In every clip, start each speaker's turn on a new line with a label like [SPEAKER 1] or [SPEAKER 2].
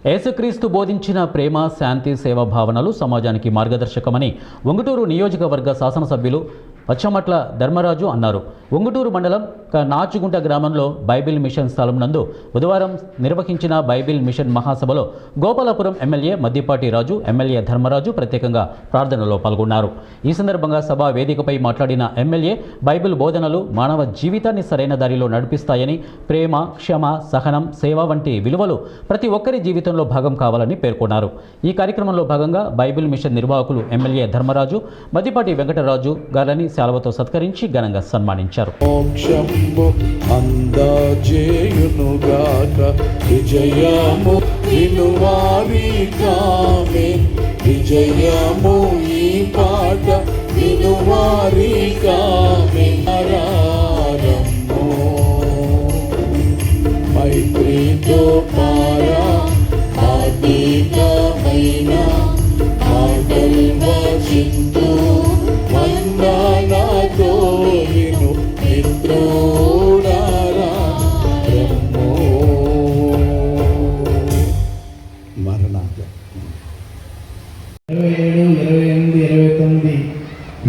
[SPEAKER 1] యేసుక్రీస్తు బోధించిన ప్రేమ, శాంతి, సేవా భావనలు సమాజానికి మార్గదర్శకమని ఉంగుటూరు నియోజకవర్గ శాసనసభ్యులు పచ్చమట్ల ధర్మరాజు అన్నారు. ఉంగుటూరు మండలం నాచుగుంట గ్రామంలో బైబిల్ మిషన్ స్థలం నందు బుధవారం నిర్వహించిన బైబిల్ మిషన్ మహాసభలో గోపాలపురం ఎమ్మెల్యే మద్దిపాటి రాజు, ఎమ్మెల్యే ధర్మరాజు ప్రత్యేకంగా ప్రార్థనలో పాల్గొన్నారు. ఈ సందర్భంగా సభా వేదికపై మాట్లాడిన ఎమ్మెల్యే బైబిల్ బోధనలు మానవ జీవితాన్ని సరైన దారిలో నడిపిస్తాయని, ప్రేమ, క్షమ, సహనం, సేవ వంటి విలువలు ప్రతి ఒక్కరి జీవితంలో భాగం కావాలని పేర్కొన్నారు. ఈ కార్యక్రమంలో భాగంగా బైబిల్ మిషన్ నిర్వాహకులు ఎమ్మెల్యే ధర్మరాజు, మద్దిపాటి వెంకటరాజు గారిని శాలువతో సత్కరించి ఘనంగా సన్మానించారు.
[SPEAKER 2] విజయము ఈ పాట వినువారి మైత్రితో పారా అతీతమైన మాటల్ వచింతు వందనాతో విను మిత్రుడారా మరణాత
[SPEAKER 3] 27, 28, 29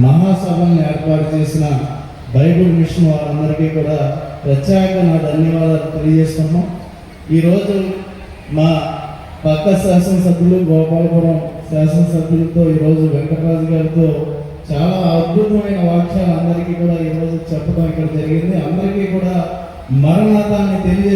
[SPEAKER 3] మహాసభను ఏర్పాటు చేసిన బైబిల్ మిషన్ వారందరికీ కూడా ప్రత్యేకంగా నా ధన్యవాదాలు తెలియజేస్తున్నాం. ఈరోజు మా పక్క శాసనసభ్యులు గోపాలపురం శాసనసభ్యులతో ఈరోజు వెంకటరాజు గారితో చాలా అద్భుతమైన వాక్యాలు అందరికీ కూడా ఈరోజు చెప్పడం ఇక్కడ జరిగింది. అందరికీ కూడా మరణాతాన్ని తెలియజే